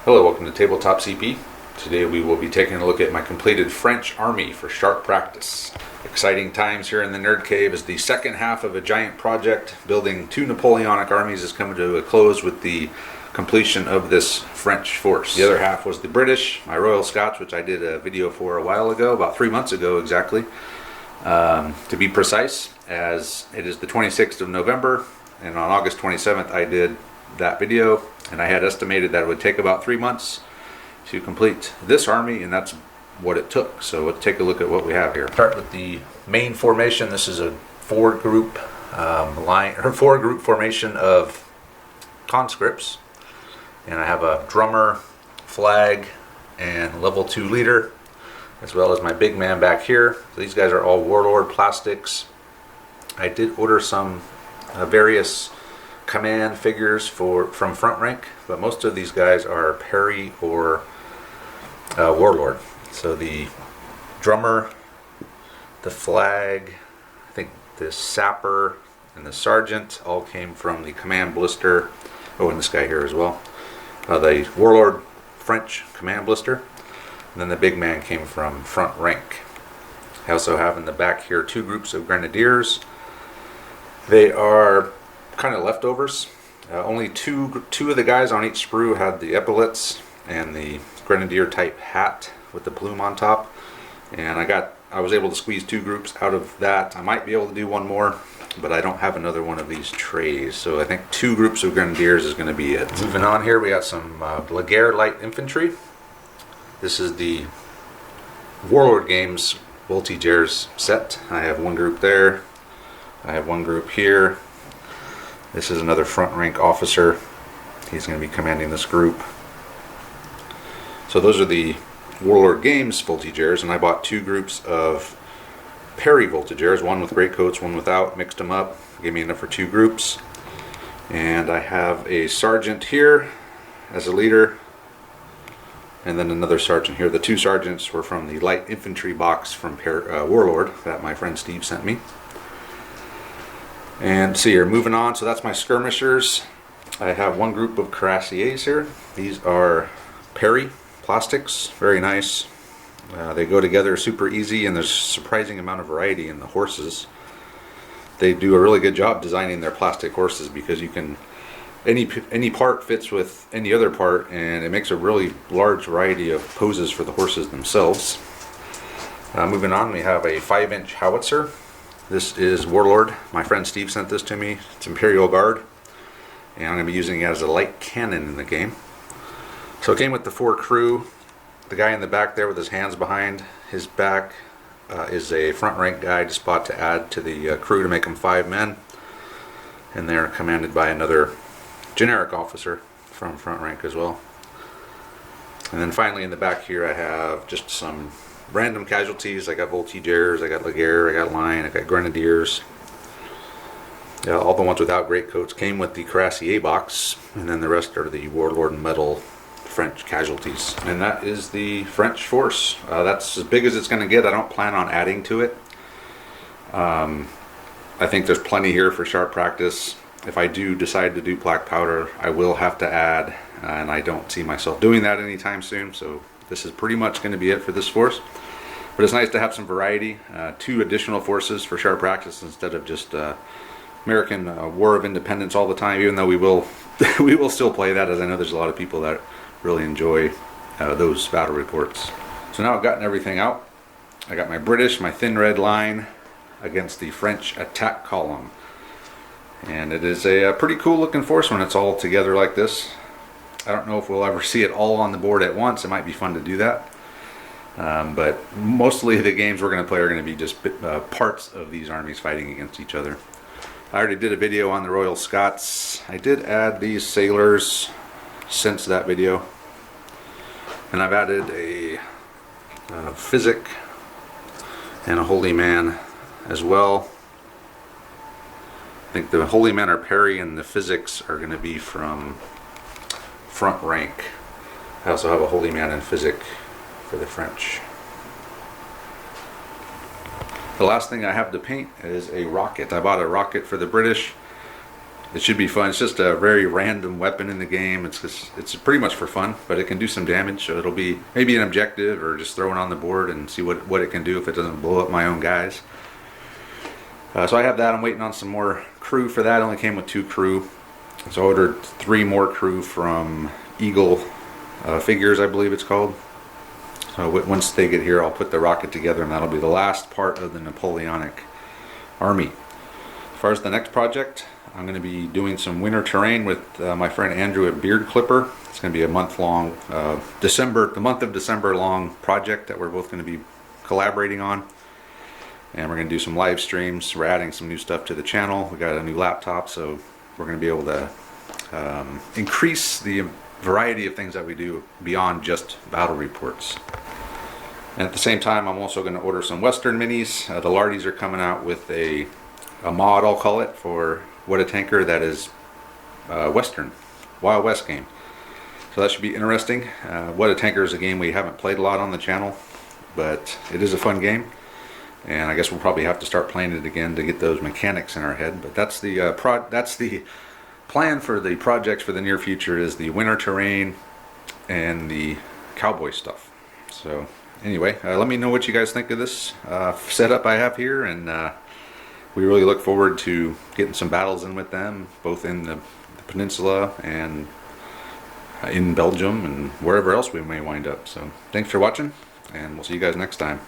Hello, welcome to Tabletop CP. Today we will be taking a look at my completed French army for sharp practice. Exciting times here in the Nerd Cave as the second half of a giant project building two Napoleonic armies is coming to a close with the completion of this French force. The other half was the British, my Royal Scots, which I did a video for a while ago, about 3 months ago exactly, to be precise, as it is the 26th of November, and on August 27th I did that video, and I had estimated that it would take about 3 months to complete this army, and that's what it took. So let's take a look at what we have here. Start with the main formation. This is a four-group formation of conscripts, and I have a drummer, flag, and level 2 leader, as well as my big man back here. So these guys are all warlord plastics. I did order some various command figures from front rank, but most of these guys are parry or warlord. So the drummer, the flag, I think the sapper, and the sergeant all came from the command blister. Oh, and this guy here as well. The warlord French command blister, and then the big man came from front rank. I also have in the back here two groups of grenadiers. They are kind of leftovers. Only two of the guys on each sprue had the epaulets and the grenadier type hat with the plume on top, and I was able to squeeze two groups out of that. I might be able to do one more, but I don't have another one of these trays, so I think two groups of grenadiers is going to be it. Moving on here, we got some Laguerre light infantry. This is the Warlord Games Voltigeurs set. I have one group there, I have one group here. This is another front rank officer. He's going to be commanding this group. So those are the Warlord Games Voltigeurs, and I bought two groups of parry Voltigeurs, one with greatcoats, one without, mixed them up, gave me enough for two groups. And I have a sergeant here as a leader, and then another sergeant here. The two sergeants were from the light infantry box from Warlord that my friend Steve sent me. And see here, moving on, so that's my skirmishers. I have one group of cuirassiers here. These are parry plastics, very nice. They go together super easy, and there's a surprising amount of variety in the horses. They do a really good job designing their plastic horses, because you can any part fits with any other part, and it makes a really large variety of poses for the horses themselves. Moving on, we have a 5-inch howitzer. This is Warlord. My friend Steve sent this to me. It's Imperial Guard, and I'm going to be using it as a light cannon in the game. So it came with the 4 crew. The guy in the back there with his hands behind his back is a front rank guy just bought to add to the crew to make them 5 men, and they're commanded by another generic officer from front rank as well. And then finally in the back here I have just some random casualties. I got Voltigeurs, I got Laguerre, I got Line, I got Grenadiers. All the ones without greatcoats came with the Cuirassier box, and then the rest are the Warlord Metal French casualties. And that is the French force. That's as big as it's going to get. I don't plan on adding to it. I think there's plenty here for sharp practice. If I do decide to do black powder, I will have to add, and I don't see myself doing that anytime soon, so this is pretty much going to be it for this force. But it's nice to have some variety, 2 additional forces for sharp practice instead of just American War of Independence all the time, even though we will we will still play that, as I know there's a lot of people that really enjoy those battle reports. So now I've gotten everything out. I got my British, my thin red line against the French attack column. And it is a pretty cool looking force when it's all together like this. I don't know if we'll ever see it all on the board at once. It might be fun to do that. But mostly the games we're going to play are going to be just parts of these armies fighting against each other. I already did a video on the Royal Scots. I did add these sailors since that video. And I've added a Physic and a Holy Man as well. I think the Holy Men are parry, and the Physics are going to be from front rank. I also have a Holy Man and Physic for the French. The last thing I have to paint is a rocket. I bought a rocket for the British. it should be fun. It's just a very random weapon in the game. It's pretty much for fun, but it can do some damage. So it'll be maybe an objective or just throw it on the board and see what it can do if it doesn't blow up my own guys. So I have that. I'm waiting on some more crew for that. It only came with 2 crew. So I ordered 3 more crew from Eagle Figures, I believe it's called. So once they get here, I'll put the rocket together, and that'll be the last part of the Napoleonic Army. As far as the next project, I'm going to be doing some winter terrain with my friend Andrew at Beard Clipper. It's going to be a month-long, the month of December long project that we're both going to be collaborating on. And we're going to do some live streams. We're adding some new stuff to the channel. We got a new laptop, so we're going to be able to increase the variety of things that we do beyond just battle reports. And at the same time, I'm also going to order some Western minis. The Lardies are coming out with a mod, I'll call it, for What a Tanker that is Western, Wild West game. So that should be interesting. What a Tanker is a game we haven't played a lot on the channel, but it is a fun game. And I guess we'll probably have to start playing it again to get those mechanics in our head. But that's the plan for the projects for the near future, is the winter terrain and the cowboy stuff. So anyway, let me know what you guys think of this setup I have here, and we really look forward to getting some battles in with them, both in the peninsula and in Belgium and wherever else we may wind up. So thanks for watching, and we'll see you guys next time.